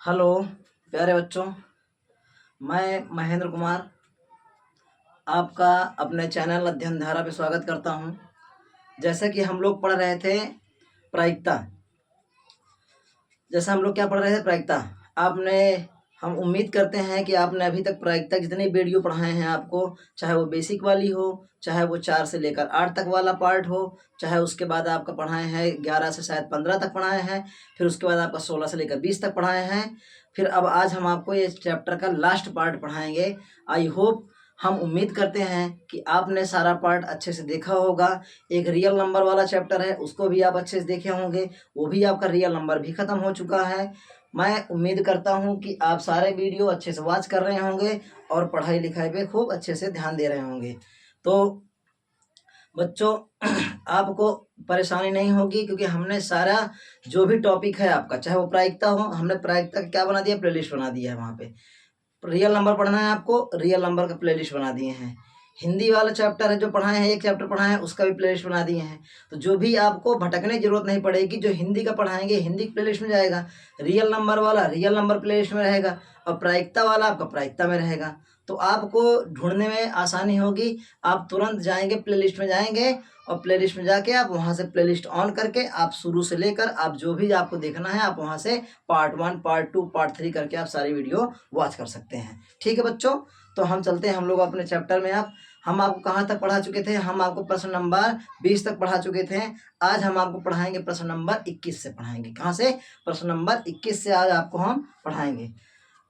Hello प्यारे बच्चों, मैं महेंद्र कुमार आपका अपने चैनल अध्ययन धारा पे स्वागत करता हूं। जैसे कि हम लोग पढ़ रहे थे प्रायिकता। जैसे हम लोग क्या पढ़ रहे थे प्रायिकता, आपने हम उम्मीद करते हैं कि आपने अभी तक प्रायिकता जितने वीडियो पढ़ाए हैं आपको, चाहे वो बेसिक वाली हो, चाहे वो 4 से लेकर 8 तक वाला पार्ट हो, चाहे उसके बाद आपका पढ़ाए हैं 11 से शायद 15 तक पढ़ाए हैं, फिर उसके बाद आपका 16 से लेकर 20 तक पढ़ाए हैं, फिर अब आज हम आपको ये चैप्टर का लास्ट पार्ट पढ़ाएंगे। आई होप, हम उम्मीद करते हैं कि आपने सारा पार्ट अच्छे से देखा होगा। एक रियल नंबर वाला चैप्टर है, उसको भी आप अच्छे से देखे होंगे, वो भी आपका रियल नंबर भी ख़त्म हो चुका है। मैं उम्मीद करता हूं कि आप सारे वीडियो अच्छे से वॉच कर रहे होंगे और पढ़ाई लिखाई पे खूब अच्छे से ध्यान दे रहे होंगे। तो बच्चों आपको परेशानी नहीं होगी, क्योंकि हमने सारा जो भी टॉपिक है आपका, चाहे वो प्रायिकता हो, हमने प्रायिकता का क्या बना दिया, प्लेलिस्ट बना दिया है। वहाँ पे रियल नंबर पढ़ना है आपको, रियल नंबर का प्लेलिस्ट बना दिए हैं। हिंदी वाला चैप्टर है जो पढ़ाए हैं, एक चैप्टर पढ़ाए हैं, उसका भी प्लेलिस्ट बना दिए हैं। तो जो भी आपको भटकने की जरूरत नहीं पड़ेगी। जो हिंदी का पढ़ाएंगे हिंदी प्लेलिस्ट में जाएगा, रियल नंबर वाला रियल नंबर प्लेलिस्ट में रहेगा, और प्रायिकता वाला आपका प्रायिकता में रहेगा। तो आपको ढूंढने में आसानी होगी। आप तुरंत जाएंगे, प्लेलिस्ट में जाएंगे, और प्लेलिस्ट में जाके आप वहाँ से प्लेलिस्ट ऑन करके आप शुरू से लेकर आप जो भी आपको देखना है, आप वहाँ से पार्ट 1, पार्ट 2, पार्ट 3 करके आप सारी वीडियो वॉच कर सकते हैं। ठीक है बच्चों, तो हम चलते हैं हम लोग अपने चैप्टर में। हम आपको कहाँ तक पढ़ा चुके थे? हम आपको प्रश्न नंबर 20 तक पढ़ा चुके थे। आज हम आपको पढ़ाएंगे प्रश्न नंबर 21 से पढ़ाएंगे। कहाँ से? प्रश्न नंबर 21 से आज आपको हम पढ़ाएंगे।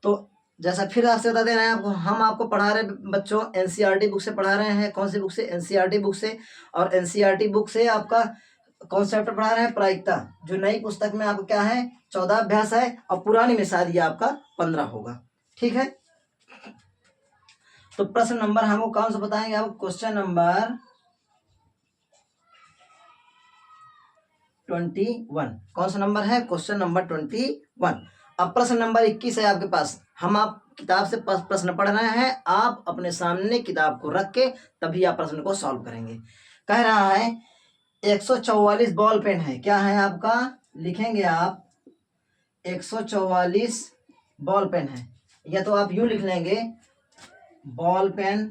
तो जैसा फिर आपसे बता दे रहे हैं आपको, हम आपको पढ़ा रहे बच्चों एनसीईआरटी बुक से पढ़ा रहे हैं। कौन सी बुक से? एनसीईआरटी बुक से। और एनसीईआरटी बुक से आपका कौन सा चैप्टर पढ़ा रहे हैं? प्रायिकता। जो नई पुस्तक में आपको क्या है, 14 अभ्यास है, और पुरानी में शायद ये आपका 15 होगा। ठीक है, तो प्रश्न नंबर हमको कौन सा बताएंगे? आपको क्वेश्चन नंबर 21। कौन सा नंबर है? Question number 21। अब प्रश्न नंबर 21 है आपके पास। हम आप किताब से प्रश्न पढ़ रहे हैं, आप अपने सामने किताब को रख के तभी आप प्रश्न को सॉल्व करेंगे। कह रहा है 144 बॉल पेन है। क्या है आपका? लिखेंगे आप 144 बॉल पेन है, या तो आप यूं लिख लेंगे बॉल पेन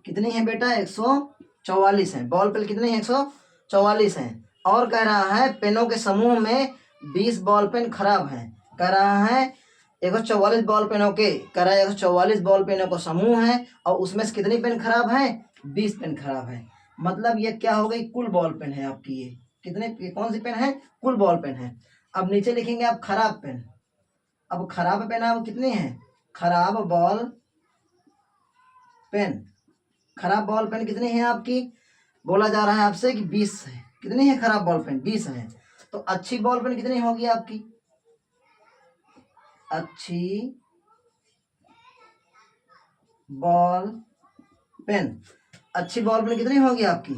कितनी है बेटा? 144 है। बॉल पेन कितनी है? 144 है। और कह रहा है पेनों के समूह में 20 बॉल पेन खराब है। कह रहा है 144 बॉल पेनों के, कह रहा है 144 बॉल पेनों का समूह है, और उसमें से कितनी पेन खराब है? 20 पेन खराब है। मतलब ये क्या हो गई? कुल बॉल पेन है आपकी। ये कितने, कौन सी पेन है? कुल बॉल पेन है। अब नीचे लिखेंगे आप खराब पेन। अब खराब पेन आप कितनी है? खराब बॉल पेन, खराब बॉल पेन कितनी है आपकी? बोला जा रहा है आपसे कि 20 है। कितनी है खराब बॉल पेन? 20 है। तो अच्छी बॉल पेन कितनी होगी आपकी? अच्छी बॉल पेन, अच्छी बॉल पेन कितनी होगी आपकी?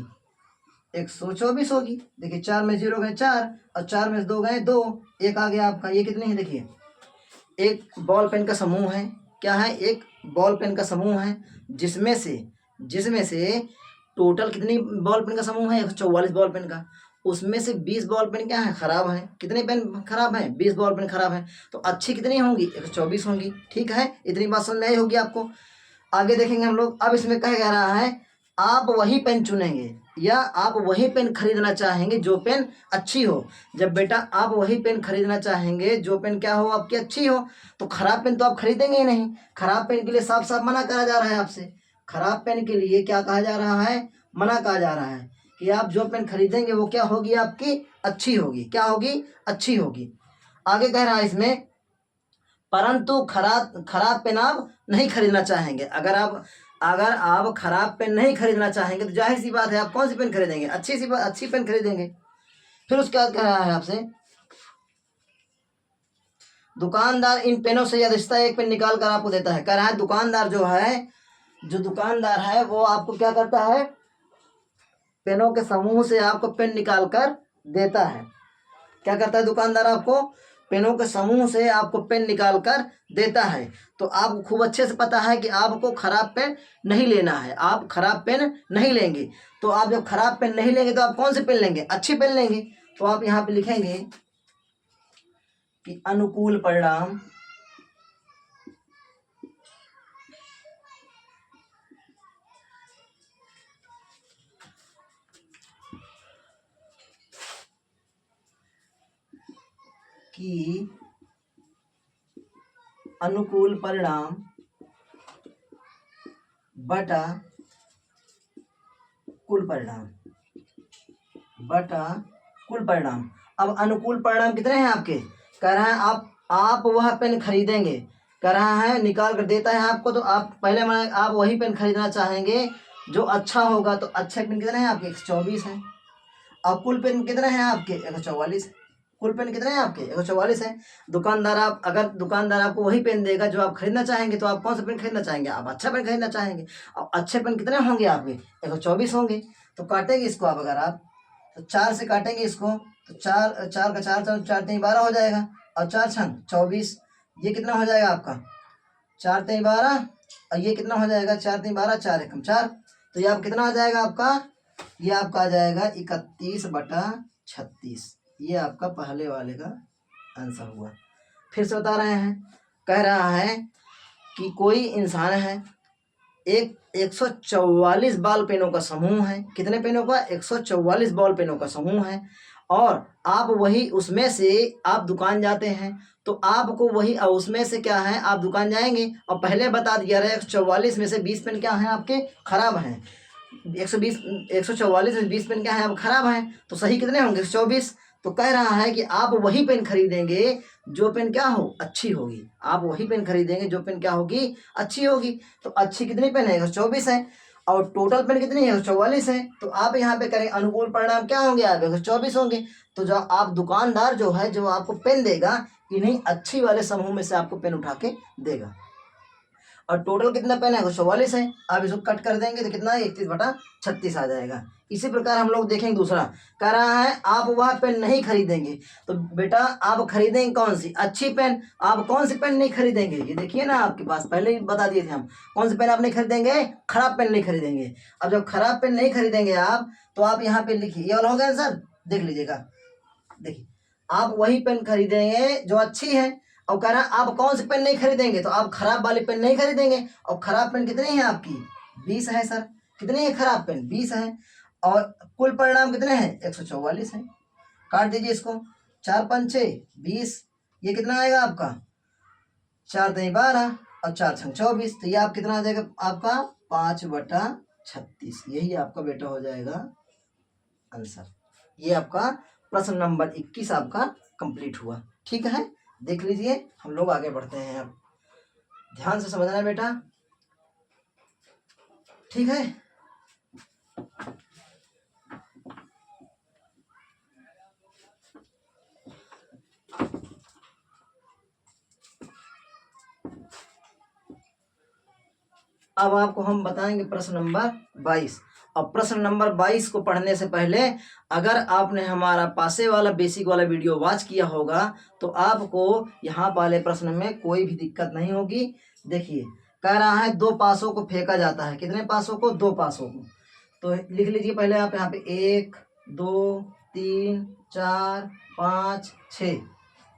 124 होगी। देखिए 4 में 0 गए 4, और 4 में 2 गए 2, एक आ गया आपका। ये कितनी है? देखिए एक बॉल पेन का समूह है। क्या है? एक बॉल पेन का समूह है, जिसमें से टोटल कितनी बॉल पेन का समूह है? 144 बॉल पेन का। उसमें से 20 बॉल पेन क्या है? खराब है। कितने पेन खराब है? 20 बॉल पेन खराब है। तो अच्छी कितनी होंगी? 124 होंगी। ठीक है, इतनी बात समझ में आई होगी आपको। आगे देखेंगे हम लोग। अब इसमें कह रहा है आप वही पेन चुनेंगे, या आप वही पेन खरीदना चाहेंगे जो पेन अच्छी हो। जब बेटा आप वही पेन खरीदना चाहेंगे जो पेन क्या हो? आपकी अच्छी हो। तो खराब पेन तो आप खरीदेंगे ही नहीं। खराब पेन के लिए साफ साफ मना करा जा रहा है आपसे। खराब पेन के लिए क्या कहा जा रहा है? मना कहा जा रहा है कि आप जो पेन खरीदेंगे वो क्या होगी? आपकी अच्छी होगी। क्या होगी? अच्छी होगी। आगे कह रहा है इसमें, परंतु खराब पेन आप नहीं खरीदना चाहेंगे। अगर आप खराब पेन नहीं खरीदना चाहेंगे तो जाहिर सी बात है आप कौन सी पेन खरीदेंगे? अच्छी पेन खरीदेंगे। फिर उसके बाद कह रहा है आपसे, दुकानदार इन पेनों से यदस्ता एक पेन निकाल कर आपको देता है। कह रहा है दुकानदार है वो आपको क्या करता है? पेनों के समूह से आपको पेन निकाल कर देता है। क्या करता है दुकानदार? आपको पेनों के समूह से आपको पेन निकाल कर देता है। तो आपको खूब अच्छे से पता है कि आपको खराब पेन नहीं लेना है। आप खराब पेन नहीं लेंगे। तो आप जब खराब पेन नहीं लेंगे तो आप कौन सी पेन लेंगे? अच्छी पेन लेंगे। तो आप यहाँ पे लिखेंगे कि अनुकूल परिणाम कि अनुकूल परिणाम बटा कुल परिणाम बटा कुल परिणाम। अब अनुकूल परिणाम कितने हैं आपके? कह रहा है आप वह पेन खरीदेंगे, कह रहा है निकाल कर देता है आपको, तो आप पहले मैं आप वही पेन खरीदना चाहेंगे जो अच्छा होगा। तो अच्छे पेन कितने हैं आपके? 124 हैं। और कुल पेन कितने हैं आपके? 144। कुल पेन कितने हैं आपके? 144 है। अगर दुकानदार आपको वही पेन देगा जो आप खरीदना चाहेंगे, तो आप कौन सा पेन खरीदना चाहेंगे? आप अच्छा पेन खरीदना चाहेंगे। अब अच्छे पेन कितने होंगे आपके? 124 होंगे। तो काटेंगे इसको आप, अगर आप तो 4 से काटेंगे इसको, तो 4 4 का 4 4 3 12 हो जाएगा, और 4 छंग 24। ये कितना हो जाएगा आपका? 4 3 12। और ये कितना हो जाएगा? 4 3 12, 4 एकम 4। तो ये आप कितना आ जाएगा आपका? ये आपका आ जाएगा 31/36। ये आपका पहले वाले का आंसर हुआ। फिर से बता रहे हैं, कह रहा है कि कोई इंसान है, 144 बॉल पेनों का समूह है। कितने पेनों का? 144 बॉल पेनों का समूह है। और आप वही उसमें से आप दुकान जाते हैं, तो आपको वही उसमें से क्या है, आप दुकान जाएंगे और पहले बता दिया रहा है 144 में से 20 पेन क्या हैं आपके? खराब हैं। 144 में 20 पेन क्या है? अब खराब हैं। तो सही कितने होंगे? 24। तो कह रहा है कि आप वही पेन खरीदेंगे जो पेन क्या हो? अच्छी होगी। आप वही पेन खरीदेंगे जो पेन क्या होगी? अच्छी होगी। तो अच्छी कितनी पेन है? 124 है। और टोटल पेन कितनी है? 144 है। तो आप यहाँ पे करें अनुकूल परिणाम क्या होंगे? आप 124 होंगे। तो जो आप दुकानदार जो है, जो आपको पेन देगा, इन्हीं अच्छी वाले समूह में से आपको पेन उठा के देगा। और टोटल कितना पेन है? 144 है। आप इसको कट कर देंगे तो कितना है? 31/36 आ जाएगा। इसी प्रकार हम लोग देखेंगे दूसरा, कह रहा है आप वह पेन नहीं खरीदेंगे। तो बेटा आप खरीदेंगे कौन सी? अच्छी पेन। आप कौन सी पेन नहीं खरीदेंगे? ये देखिए ना, आपके पास पहले ही बता दिए थे हम। कौन सी पेन आप नहीं खरीदेंगे? खराब पेन नहीं खरीदेंगे। अब जब खराब पेन नहीं खरीदेंगे आप, तो आप यहाँ पे लिखिए, ये वाला हो गया आंसर, देख लीजिएगा। देखिए, आप वही पेन खरीदेंगे जो अच्छी है। और कह रहा है आप कौन सी पेन नहीं खरीदेंगे? तो आप खराब वाली पेन नहीं खरीदेंगे। और खराब पेन कितनी है आपकी? 20 है सर। कितनी है खराब पेन? 20 है। और कुल परिणाम कितने हैं? 144 है। काट दीजिए इसको, 4 5 6 20। ये कितना आएगा आपका? 4 3 12 और 4 6 24। तो ये आप कितना आ जाएगा आपका? 5/36। यही आपका बेटा हो जाएगा आंसर। ये आपका प्रश्न नंबर 21 आपका कंप्लीट हुआ। ठीक है, देख लीजिए। हम लोग आगे बढ़ते हैं। अब ध्यान से समझना है बेटा, ठीक है। अब आपको हम बताएंगे प्रश्न नंबर 22। अब प्रश्न नंबर 22 को पढ़ने से पहले, अगर आपने हमारा पासे वाला बेसिक वाला वीडियो वॉच किया होगा, तो आपको यहाँ वाले प्रश्न में कोई भी दिक्कत नहीं होगी। देखिए, कह रहा है 2 पासों को फेंका जाता है। कितने पासों को? 2 पासों को। तो लिख लीजिए पहले आप यहाँ पे 1 2 3 4 5 6।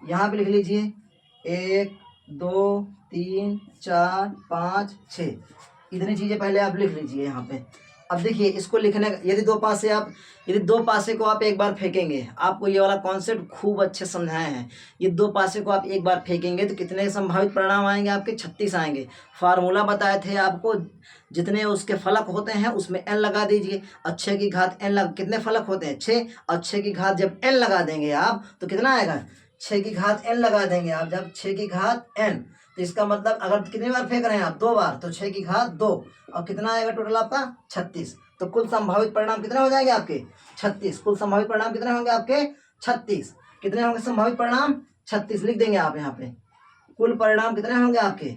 यहाँ पे लिख लीजिए 1 2 3 4 5 6। इतनी चीज़ें पहले आप लिख लीजिए यहाँ पे। अब देखिए, इसको लिखने का, यदि 2 पासे को आप एक बार फेंकेंगे, आपको ये वाला कॉन्सेप्ट खूब अच्छे समझाए हैं। ये 2 पासे को आप एक बार फेंकेंगे तो कितने संभावित परिणाम आएंगे आपके? 36 आएंगे। फार्मूला बताए थे आपको, जितने उसके फलक होते हैं उसमें n लगा दीजिए। और 6 की घात n कितने फलक होते हैं? 6। और 6 की घात जब n लगा देंगे आप, तो कितना आएगा? 6 की घात n लगा देंगे आप, जब 6 की घात n, तो इसका मतलब अगर कितनी बार फेंक रहे हैं आप? 2 बार, तो 6 की घात 2। और कितना आएगा टोटल आपका? 36। तो कुल संभावित परिणाम कितने हो जाएंगे आपके? 36। कुल संभावित परिणाम कितने होंगे आपके? 36। कितने होंगे संभावित परिणाम? 36 लिख देंगे आप यहाँ पे। कुल परिणाम कितने होंगे आपके?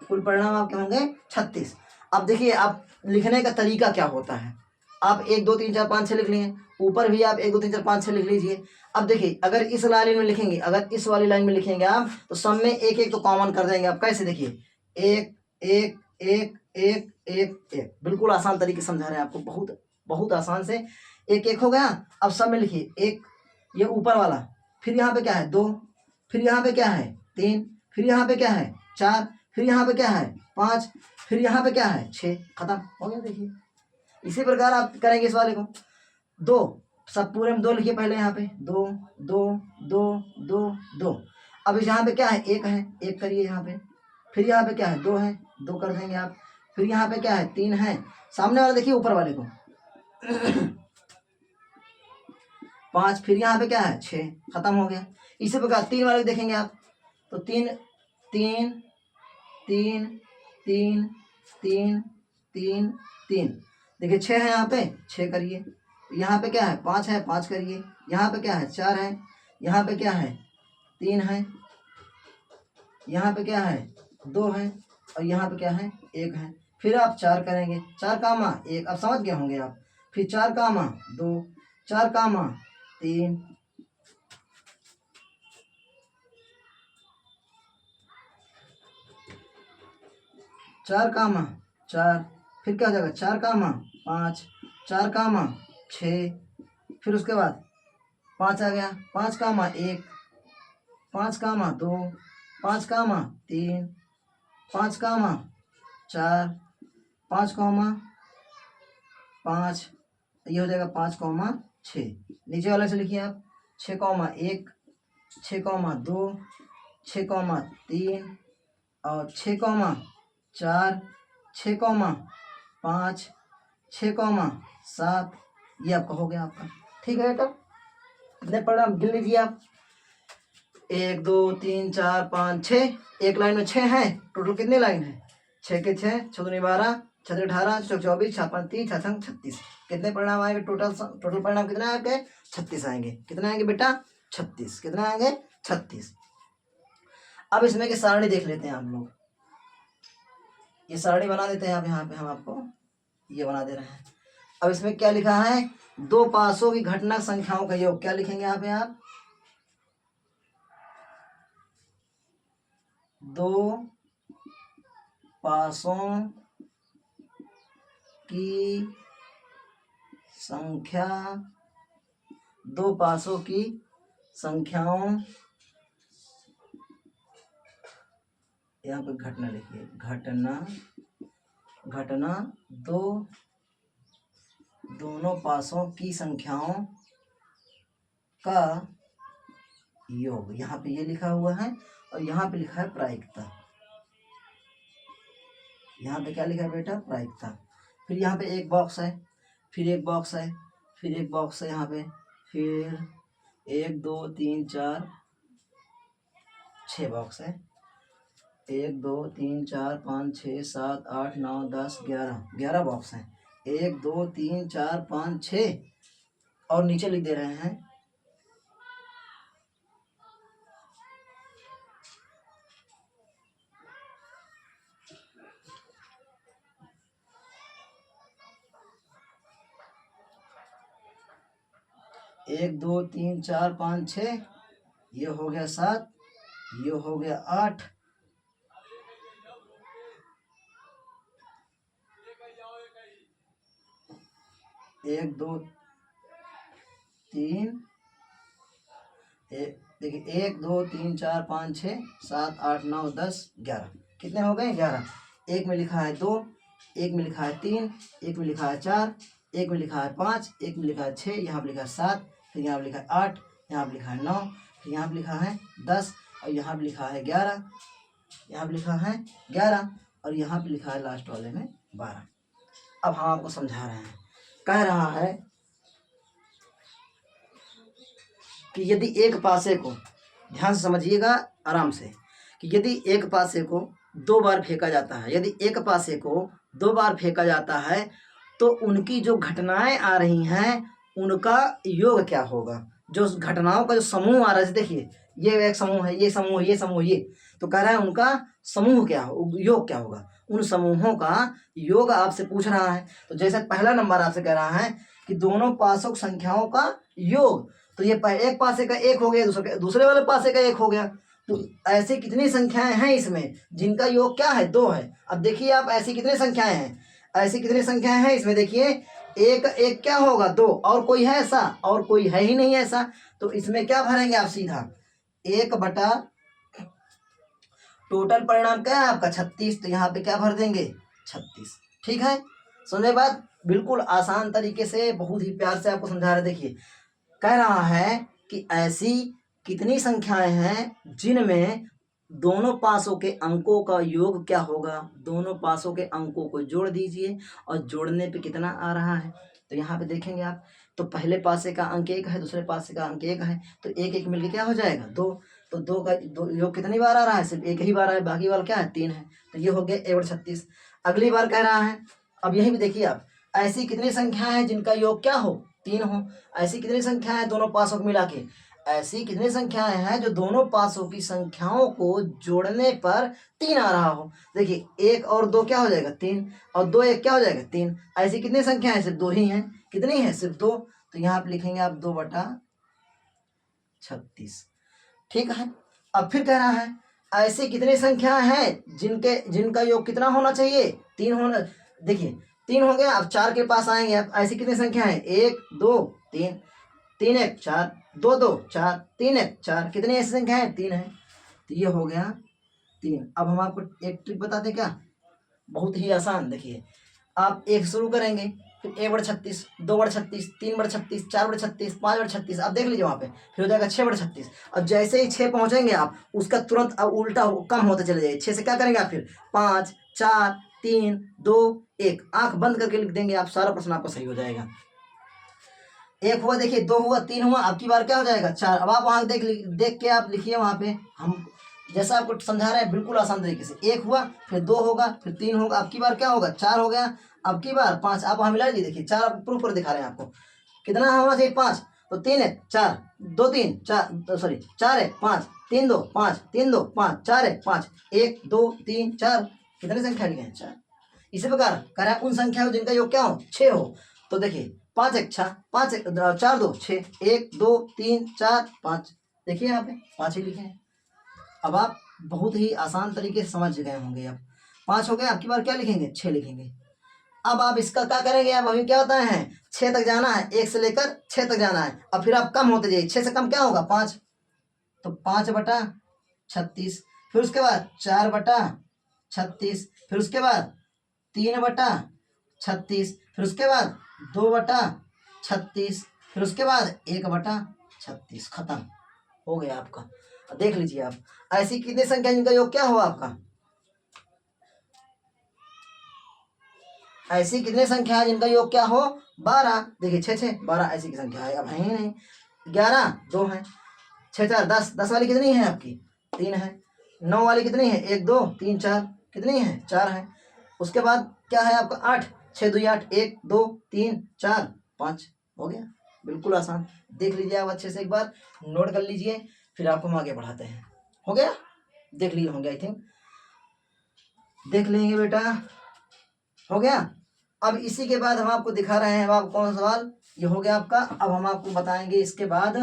कुल परिणाम आपके होंगे 36। अब देखिए, आप लिखने का तरीका क्या होता है। आप 1 2 3 4 5 6 लिख लिए, ऊपर भी आप 1 2 3 4 5 6 लिख लीजिए। अब देखिए, अगर इस लाइन में लिखेंगे, अगर इस वाली लाइन में लिखेंगे आप, तो सब में एक एक तो कॉमन कर देंगे आप। कैसे? देखिए, 1 1 1 1 1 1। बिल्कुल आसान तरीके से समझा रहे हैं आपको, बहुत बहुत आसान से। एक एक हो गया। अब सब में लिखिए, एक ये ऊपर वाला, फिर यहाँ पे क्या है 2, फिर यहाँ पे क्या है 3, फिर यहाँ पे क्या है 4, फिर यहाँ पे क्या है 5, फिर यहाँ पे क्या है 6, खत्म हो गया। देखिए इसी प्रकार आप करेंगे इस वाले को। 2 सब पूरे में 2 लिखिए पहले, यहाँ पे 2 2 2 2 2। अब इस यहाँ पे क्या है 1 है, 1 करिए यहाँ पे। फिर यहाँ पे क्या है 2 है, 2 कर देंगे आप। फिर यहाँ पे क्या है 3 है। सामने वाला देखिए ऊपर वाले को 5, फिर यहाँ पे क्या है 6, खत्म हो गया। इसी प्रकार 3 वाले देखेंगे आप तो 3 3 3 3 3 3 3, देखिए 6 है यहाँ पे, 6 करिए। यहाँ पे क्या है 5 है, 5 करिए। यहाँ पे क्या है 4 है, यहाँ पे क्या है 3 है, यहाँ पे क्या है 2 है, और यहाँ पे क्या है 1 है। फिर आप 4 करेंगे, 4 कामा 1, अब समझ गए होंगे आप। फिर 4 कामा 2, 4 कामा 3, 4 कामा 4, फिर क्या हो जाएगा 4 कामा 5, 4 कामा 6, फिर उसके बाद 5 आ गया, 5 कामा 1, 5 कामा 2, 5 कामा 3, 5 कामा 4, 5 कामा 5, ये हो जाएगा 5 कामा 6। नीचे वाले से लिखिए आप 6 कामा 1, 6 कामा 2, 6 कामा 3 और 6 कामा 4, 6 कामा 5, 6 कामा 7, ये आपका हो गया आपका। ठीक है बेटा, कितने परिणाम गिन लीजिए आप। 1 2 3 4 5 6, एक लाइन में 6 है। टोटल कितने लाइन है 6 के 6, 6 दूनी 12, 6 तीन 18, 6 24, 6 5 30, 6 संग 36। कितने परिणाम आएंगे टोटल परिणाम कितने आएंगे 36 आएंगे। कितने आएंगे बेटा 36। कितने आएंगे 36। अब इसमें की सारणी देख लेते हैं आप लोग। ये सारणी बना देते हैं आप, यहाँ पे हम आपको ये बना दे रहे हैं। अब इसमें क्या लिखा है 2 पासों की घटना संख्याओं का योग। क्या लिखेंगे यहाँ पे आप 2 पासों की संख्या, 2 पासों की संख्याओं, यहाँ पे घटना लिखिए, घटना दोनों पासों की संख्याओं का योग। यहाँ पे ये लिखा हुआ है और यहाँ पे लिखा है प्रायिकता। यहाँ पे क्या लिखा है बेटा प्रायिकता। फिर यहाँ पे एक बॉक्स है, फिर एक बॉक्स है, फिर एक बॉक्स है यहाँ पे, फिर 1 2 3 4 6 बॉक्स है। 1 2 3 4 5 6 7 8 9 10 11 बॉक्स हैं। 1 2 3 4 5 6 और नीचे लिख दे रहे हैं 1 2 3 4 5 6, ये हो गया 7, ये हो गया 8, एक दो तीन, देखिए 1 2 3 4 5 6 7 8 9 10 11। कितने हो गए 11। एक में लिखा है 2, एक में लिखा है 3, एक में लिखा है 4, एक में लिखा है 5, एक में लिखा है 6, यहाँ पे लिखा है 7, फिर यहाँ पे लिखा है 8, यहाँ पे लिखा है 9, फिर यहाँ पे लिखा है 10 और यहाँ पे लिखा है 11, यहाँ पे लिखा है 11 और यहाँ पे लिखा है लास्ट वाले में 12। अब हम आपको समझा रहे हैं, कह रहा है कि यदि एक पासे को, ध्यान से समझिएगा आराम से, कि यदि एक पासे को 2 बार फेंका जाता है, यदि एक पासे को 2 बार फेंका जाता है तो उनकी जो घटनाएं आ रही हैं उनका योग क्या होगा। जो घटनाओं का जो समूह आ रहा है, देखिए ये एक समूह है, ये समूह, ये समूह, ये, तो कह रहा है उनका समूह क्या हो, योग क्या होगा। उन समूहों का योग आपसे पूछ रहा है। तो जैसे पहला नंबर आपसे कह रहा है कि दोनों पासों की संख्याओं का योग, तो ये एक पासे का 1 हो गया, दूसरे वाले पासे का 1 हो गया। तो ऐसी कितनी संख्याएं हैं इसमें जिनका योग क्या है 2 है। अब देखिए आप ऐसी कितनी संख्याएं हैं, ऐसी कितनी संख्याएं हैं इसमें, देखिए एक एक क्या होगा 2, और कोई है ऐसा? और कोई है ही नहीं ऐसा। तो इसमें क्या भरेंगे आप सीधा 1 बटा टोटल परिणाम क्या है आपका 36, तो यहाँ पे क्या भर देंगे 36। ठीक है, सुनने बात बिल्कुल आसान तरीके से बहुत ही प्यार से आपको समझा रहे। देखिए कह रहा है कि ऐसी कितनी संख्याएं हैं जिनमें दोनों पासों के अंकों का योग क्या होगा, दोनों पासों के अंकों को जोड़ दीजिए और जोड़ने पे कितना आ रहा है। तो यहाँ पे देखेंगे आप, तो पहले पासे का अंक 1 है, दूसरे पासे का अंक 1 है, तो एक एक मिलके क्या हो जाएगा 2। तो 2 का योग कितनी बार आ रहा है? सिर्फ एक ही बार है, बाकी वाला क्या है 3 है। तो ये हो गया 1/36। अगली बार कह रहा है, अब यही भी देखिए आप, ऐसी कितनी संख्या है जिनका योग क्या हो 3 हो। ऐसी कितनी संख्या है दोनों पासों को मिला के? ऐसी कितनी संख्याएं हैं जो दोनों पासों की संख्याओं को जोड़ने पर 3 आ रहा हो। देखिए 1 और 2 क्या हो जाएगा 3, और 2 1 क्या हो जाएगा 3। ऐसी कितनी संख्या है? सिर्फ 2 ही हैं। कितनी है? सिर्फ 2। तो यहाँ पे लिखेंगे आप 2/36। ठीक है, अब फिर कह रहा है ऐसी कितनी संख्या है जिनका योग कितना होना चाहिए 3 होना। देखिए 3 हो गया, अब 4 के पास आएंगे आप। ऐसी कितनी संख्या है 1 2 3, 3 1 4, 2 2 4, 3 1 4, कितनी ऐसी संख्या है 3 है। तो ये हो गया 3। अब हम आपको एक ट्रिक बताते क्या, बहुत ही आसान। देखिए आप 1 शुरू करेंगे, फिर 1/36, 2/36, 3/36, 4/36, 5/36, आप देख लीजिए वहाँ पे, फिर हो जाएगा 6/36। और जैसे ही 6 पहुँचेंगे आप, उसका तुरंत अब उल्टा कम होते चले जाइए। 6 से क्या करेंगे आप फिर 5 4 3 2 1, आंख बंद करके लिख देंगे आप, सारा प्रश्न आपका सही हो जाएगा। 1 हुआ, देखिए 2 हुआ, 3 हुआ, अब की बार क्या हो जाएगा 4। अब आप वहाँ देख के आप लिखिए वहाँ पे, हम जैसा आपको समझा रहे हैं बिल्कुल आसान तरीके से। 1 हुआ, फिर 2 होगा, फिर 3 होगा, अब की बार क्या होगा 4 हो गया, अब की बार 5। आप वहाँ मिला लीजिए, देखिए 4 प्रूफ पर दिखा रहे हैं आपको कितना होना चाहिए 5। तो 3 1 4 2 3 4, सॉरी 4 1 5 3 2 5 3 2 5 4 1 5 1 2 3 4, कितनी संख्या लिखे हैं 4। इसी प्रकार कह रहा है उन संख्याओं जिनका योग क्या हो 6 हो। तो देखिए 5 1 6, 5 4 2 6, 1 2 3 4 5, देखिए यहाँ पे 5 ही लिखे हैं। अब आप बहुत ही आसान तरीके से समझ गए होंगे। अब 5 हो गए, आपकी बार क्या लिखेंगे 6 लिखेंगे। अब आप इसका क्या करेंगे, अब अभी क्या होता है 6 तक जाना है, 1 से लेकर 6 तक जाना है। अब फिर आप कम होते जाइए, 6 से कम क्या होगा 5, तो 5/36, फिर उसके बाद 4/36, फिर उसके बाद 3/36, फिर उसके बाद 2/36, फिर उसके बाद 1/36। खत्म हो गया आपका। देख लीजिए आप, ऐसी कितनी संख्या जिनका योग क्या हो आपका, ऐसी कितनी संख्या है जिनका योग क्या हो 12। देखिए 6 6 12 ऐसी की संख्या है, अब है ही नहीं। 11 2 है, 6 4 10, 10 वाली कितनी है आपकी 3 है। 9 वाली कितनी है 1 2 3 4, कितनी है 4 है। उसके बाद क्या है आपका 8, 6 2 8, 1 2 3 4 5, हो गया। बिल्कुल आसान, देख लीजिए आप अच्छे से, एक बार नोट कर लीजिए, फिर आपको हम आगे बढ़ाते हैं। हो गया, देख लिए होंगे आई थिंक, देख लेंगे बेटा, हो गया। अब इसी के बाद हम आपको दिखा रहे हैं, अब आप कौन सा सवाल, ये हो गया आपका। अब हम आपको बताएंगे इसके बाद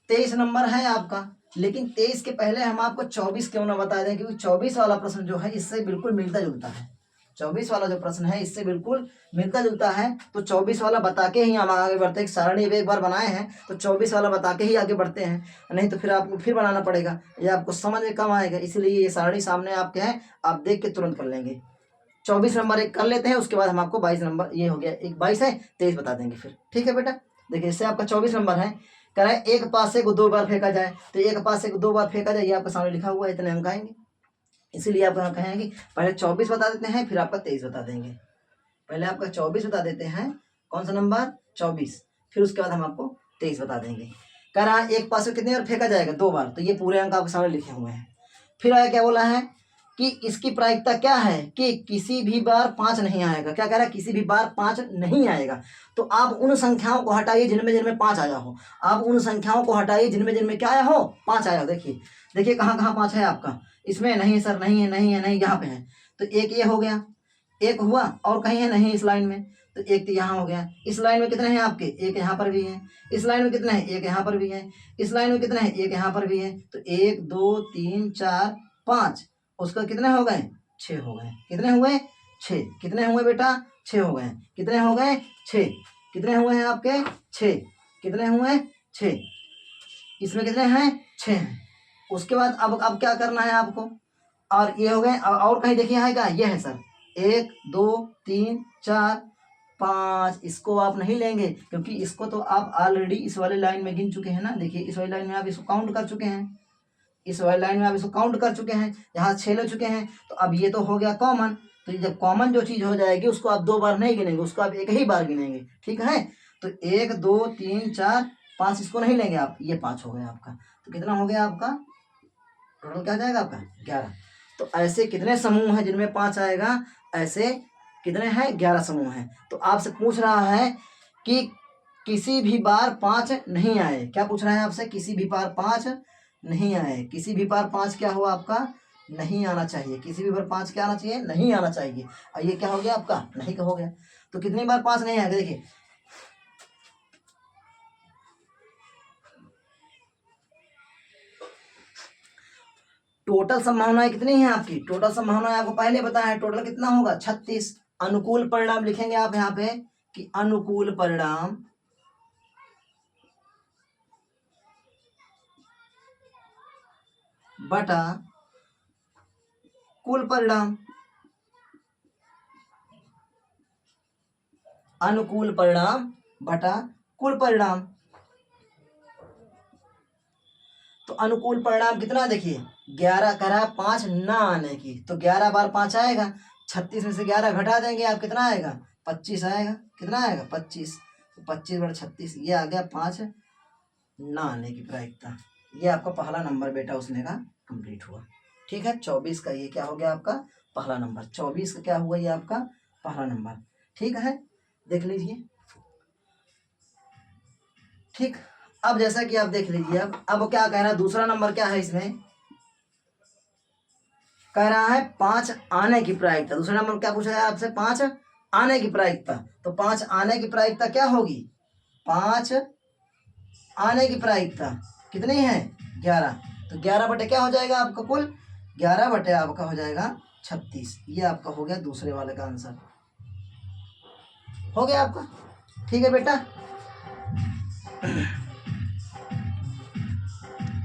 23 नंबर है आपका, लेकिन 23 के पहले हम आपको 24 क्यों ना बता दें, क्योंकि 24 वाला प्रश्न जो है इससे बिल्कुल मिलता जुलता है। 24 वाला जो प्रश्न है इससे बिल्कुल मिलता जुलता है, तो 24 वाला बता के ही हम आगे बढ़ते हैं। सारणी एक बार बनाए हैं तो 24 वाला बता के ही आगे बढ़ते हैं, नहीं तो फिर आपको फिर बनाना पड़ेगा, ये आपको समझ में कम आएगा। इसलिए ये सारणी सामने आपके हैं, आप देख के तुरंत कर लेंगे। 24 नंबर एक कर लेते हैं, उसके बाद हम आपको 22 नंबर, ये हो गया एक 22 है 23 बता देंगे फिर। ठीक है बेटा, देखिए इससे आपका 24 नंबर है, कह रहा है एक पासे को 2 बार फेंका जाए, तो एक पासे को 2 बार फेंका जाए, ये आपके सामने लिखा हुआ है, इतने अंक आएंगे। इसीलिए आप कहेंगे पहले 24 बता देते हैं, फिर आपका 23 बता देंगे। पहले आपका 24 बता देते हैं, कौन सा नंबर 24, फिर उसके बाद हम आपको 23 बता देंगे। कह रहा है एक पासे कितनी बार फेंका जाएगा 2 बार, तो ये पूरे अंक आपके सामने लिखे हुए हैं। फिर आया क्या बोला है कि इसकी प्रायिकता क्या है कि किसी भी बार 5 नहीं आएगा। क्या कह रहा है, किसी भी बार 5 नहीं आएगा। तो आप उन संख्याओं को हटाइए जिनमें जिनमें 5 आया हो, आप उन संख्याओं को हटाइए जिनमें जिनमें क्या आया हो 5 आया हो। देखिए देखिए कहाँ कहाँ 5 है आपका, इसमें नहीं सर, नहीं है नहीं है नहीं, यहाँ पे है। तो एक ये हो गया, एक हुआ, और कहीं है नहीं इस लाइन में, तो एक तो यहाँ हो गया। इस लाइन में कितने हैं आपके, एक यहाँ पर भी है। इस लाइन में कितने हैं, एक यहाँ पर भी है। इस लाइन में कितने हैं, एक यहाँ पर भी है। तो 1 2 3 4 5, उसका कितने हो गए 6 हो गए। कितने हुए 6, कितने हुए बेटा 6 हो गए। कितने हो गए? 6। कितने हुए हैं आपके? 6। कितने हुए? 6। इसमें कितने हैं? 6 हैं। उसके बाद अब क्या करना है आपको? और ये हो गए। और कहीं देखिए आएगा, ये है सर 1 2 3 4 5। इसको आप नहीं लेंगे क्योंकि इसको तो आप ऑलरेडी इस वाले लाइन में गिन चुके हैं ना। देखिए इस वाली लाइन में आप इसको काउंट कर चुके हैं, इस वाली लाइन में आप इसको काउंट कर चुके हैं, यहाँ 6 ले चुके हैं। तो अब ये तो हो गया कॉमन। तो जब कॉमन जो चीज़ हो जाएगी उसको आप 2 बार नहीं गिनेंगे, उसको आप एक ही बार गिनेंगे। ठीक है। तो 1 2 3 4 5 इसको नहीं लेंगे आप, ये 5 हो गया आपका। तो कितना हो गया आपका? टोटल क्या जाएगा आपका? 11। तो ऐसे कितने समूह हैं जिनमें 5 आएगा? ऐसे कितने हैं? 11 समूह हैं। तो आपसे पूछ रहा है कि किसी भी बार 5 नहीं आए। क्या पूछ रहा है आपसे? किसी भी बार 5 नहीं आए। किसी भी बार 5 क्या हुआ आपका? नहीं आना चाहिए। किसी भी बार 5 क्या आना चाहिए? नहीं आना चाहिए। और ये क्या हो गया आपका? नहीं का हो गया। तो कितनी बार 5 नहीं आएगा? देखिए टोटल संभावनाएं कितनी है आपकी? टोटल संभावनाएं आपको पहले बताया है। टोटल कितना होगा? 36। अनुकूल परिणाम लिखेंगे आप यहाँ पे कि अनुकूल परिणाम बटा कुल परिणाम। अनुकूल परिणाम बटा कुल परिणाम। तो अनुकूल परिणाम कितना? देखिए 11 कह रहा है 5 ना आने की, तो 11 बार 5 आएगा। 36 में से 11 घटा देंगे आप, कितना आएगा? 25 आएगा। कितना आएगा? 25। तो 25 बटा 36 ये आ गया 5 ना आने की प्रायिकता। ये आपका पहला नंबर बेटा उसने का कंप्लीट हुआ। ठीक है। 24 का ये क्या हो गया आपका? पहला नंबर। 24 का क्या हुआ? ये आपका पहला नंबर। ठीक है, देख लीजिए। ठीक। अब जैसा कि आप देख लीजिए, अब क्या कह रहा है? दूसरा नंबर क्या है इसमें? कह रहा है 5 आने की प्रायिकता। दूसरा नंबर क्या पूछा है आपसे? 5 आने की प्रायिकता। तो 5 आने की प्रायिकता क्या होगी? 5 आने की प्रायिकता कितनी है? 11। तो 11 बटे क्या हो जाएगा आपका? कुल 11 बटे आपका हो जाएगा 36। ये आपका हो गया दूसरे वाले का आंसर। हो गया आपका। ठीक है बेटा।